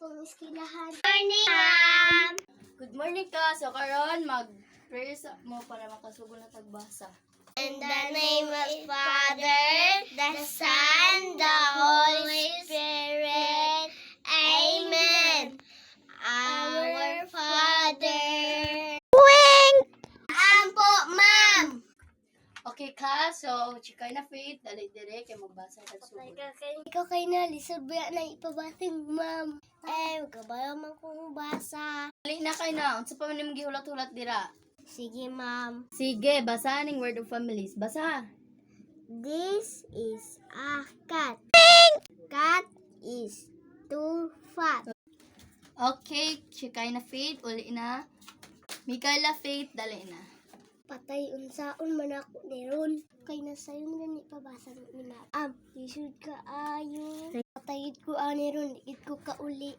akong eskwelahan. Morning, ma'am! Good morning ka. So karon mag-prayer mo para makasugo na tagbasa. In the name of Father, the Son, the Holy Spirit. Amen. Our Father. Wing! Ampo, ma'am! Okay ka. So chikay na faith, dali dire kay magbasa kag sugo. Ikaw kay na, lisod ba na ipabating, ma'am? Magkabayo man kong basa. Dali na kay na. Unsa pa man imong gihulat-hulat dira? Sige, ma'am. Sige, basa ning word of families. Basa. This is a cat. Cat is too fat. Okay, chikay na faith, uli na. Mikaela faith, dali na. Patay unsaon man ako ni Ron. Kay nasayon gani pabasa ni ma'am. Lisod ka ayo. Patayid ko ani Ron, ikit ko kauli.